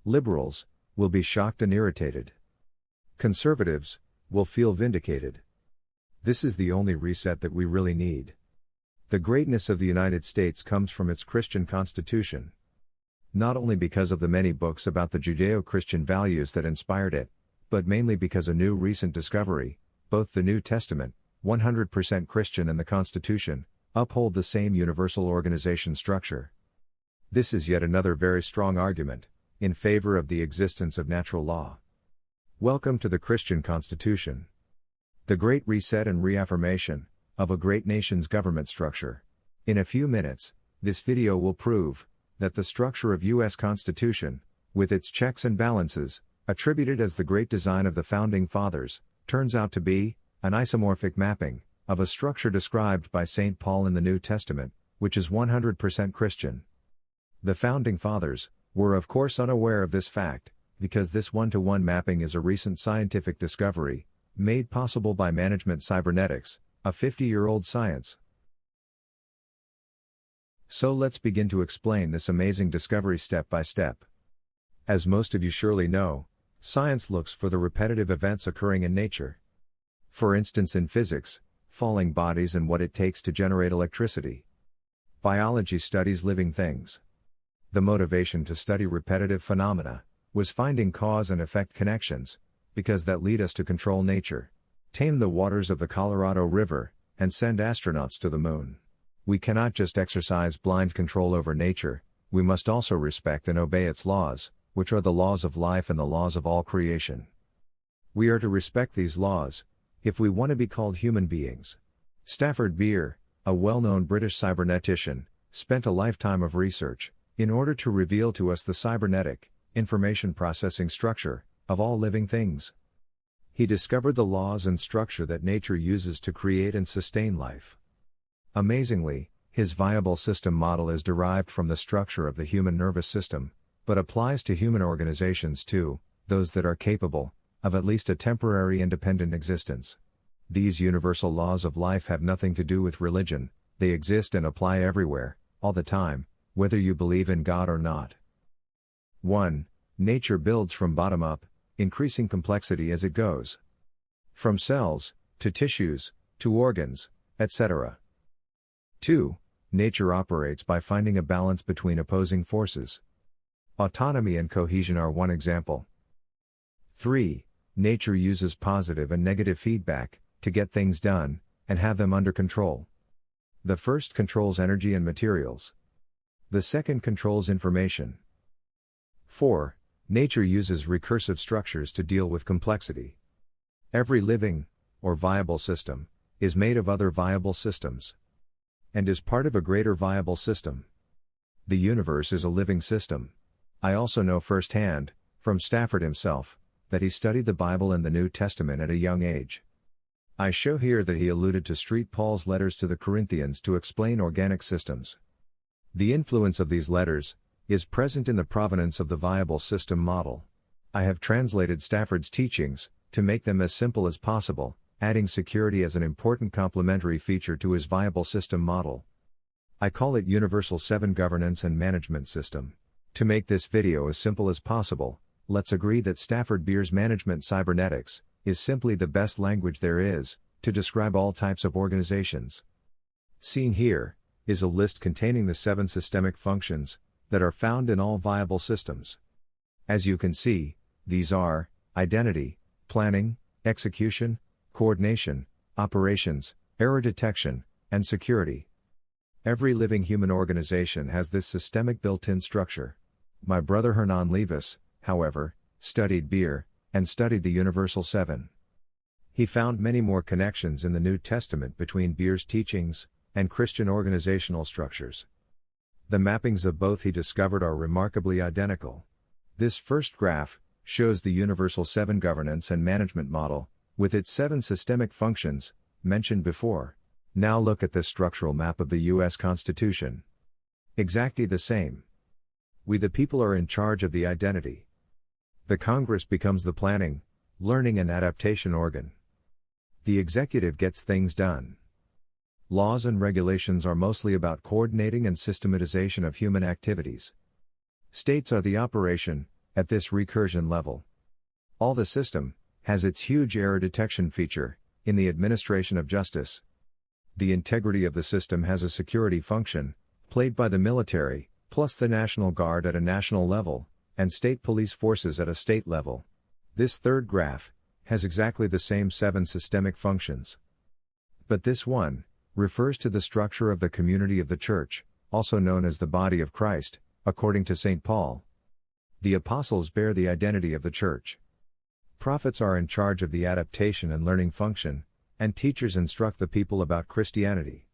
Liberals will be shocked and irritated. Conservatives will feel vindicated. This is the only reset that we really need. The greatness of the United States comes from its Christian Constitution. Not only because of the many books about the Judeo-Christian values that inspired it, but mainly because a new recent discovery, both the New Testament, 100% Christian, and the Constitution, uphold the same universal organization structure. This is yet another very strong argument in favor of the existence of natural law. Welcome to the Christian Constitution. The Great Reset and reaffirmation of a great nation's government structure. In a few minutes, this video will prove that the structure of U.S. Constitution, with its checks and balances, attributed as the great design of the Founding Fathers, turns out to be an isomorphic mapping of a structure described by St. Paul in the New Testament, which is 100% Christian. The Founding Fathers were of course unaware of this fact, because this one-to-one mapping is a recent scientific discovery, made possible by management cybernetics, a 50-year-old science. So let's begin to explain this amazing discovery step by step. As most of you surely know, science looks for the repetitive events occurring in nature. For instance, in physics, falling bodies and what it takes to generate electricity. Biology studies living things. The motivation to study repetitive phenomena was finding cause and effect connections, because that lead us to control nature, tame the waters of the Colorado River, and send astronauts to the moon. We cannot just exercise blind control over nature, we must also respect and obey its laws, which are the laws of life and the laws of all creation. We are to respect these laws, if we want to be called human beings. Stafford Beer, a well-known British cybernetician, spent a lifetime of research, in order to reveal to us the cybernetic, information processing structure, of all living things. He discovered the laws and structure that nature uses to create and sustain life. Amazingly, his viable system model is derived from the structure of the human nervous system, but applies to human organizations too, those that are capable of at least a temporary independent existence. These universal laws of life have nothing to do with religion, they exist and apply everywhere, all the time, whether you believe in God or not. 1. Nature builds from bottom up, increasing complexity as it goes. From cells, to tissues, to organs, etc. 2. Nature operates by finding a balance between opposing forces. Autonomy and cohesion are one example. 3. Nature uses positive and negative feedback to get things done and have them under control. The first controls energy and materials. The second controls information. 4. Nature uses recursive structures to deal with complexity. Every living, or viable system, is made of other viable systems, and is part of a greater viable system. The universe is a living system. I also know firsthand, from Stafford himself, that he studied the Bible and the New Testament at a young age. I show here that he alluded to St. Paul's letters to the Corinthians to explain organic systems. The influence of these letters is present in the provenance of the viable system model. I have translated Stafford's teachings to make them as simple as possible, adding security as an important complementary feature to his viable system model. I call it Universal 7 Governance and Management System. To make this video as simple as possible, let's agree that Stafford Beer's management cybernetics is simply the best language there is to describe all types of organizations. Seen here is a list containing the 7 systemic functions that are found in all viable systems. As you can see, these are identity, planning, execution, coordination, operations, error detection, and security. Every living human organization has this systemic built-in structure. My brother Javier Livas, however, studied Beer, and studied the Universal 7. He found many more connections in the New Testament between Beer's teachings and Christian organizational structures. The mappings of both he discovered are remarkably identical. This first graph shows the Universal 7 governance and management model, with its 7 systemic functions, mentioned before. Now look at this structural map of the U.S. Constitution. Exactly the same. We the people are in charge of the identity. The Congress becomes the planning, learning and adaptation organ. The executive gets things done. Laws and regulations are mostly about coordinating and systematization of human activities. States are the operation, at this recursion level. All the system has its huge error detection feature in the administration of justice. The integrity of the system has a security function, played by the military, plus the National Guard at a national level, and state police forces at a state level. This third graph has exactly the same 7 systemic functions. But this one refers to the structure of the community of the church, also known as the body of Christ, according to St. Paul. The apostles bear the identity of the church. Prophets are in charge of the adaptation and learning function, and teachers instruct the people about Christianity.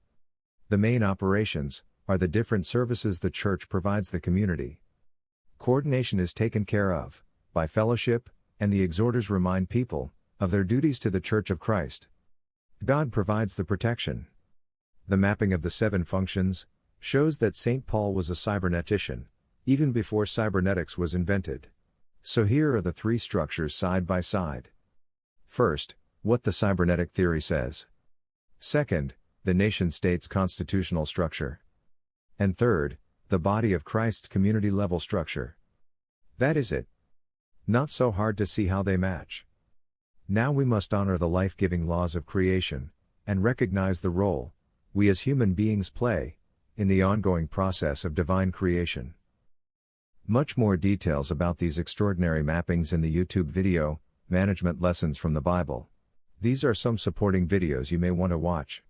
The main operations are the different services the church provides the community. Coordination is taken care of by fellowship, and the exhorters remind people of their duties to the Church of Christ. God provides the protection. The mapping of the 7 functions shows that St. Paul was a cybernetician, even before cybernetics was invented. So here are the 3 structures side by side. First, what the cybernetic theory says. Second, the nation-state's constitutional structure. And third, the body of Christ's community-level structure. That is it. Not so hard to see how they match. Now we must honor the life-giving laws of creation, and recognize the role we as human beings play in the ongoing process of divine creation. Much more details about these extraordinary mappings in the YouTube video, Management Lessons from the Bible. These are some supporting videos you may want to watch.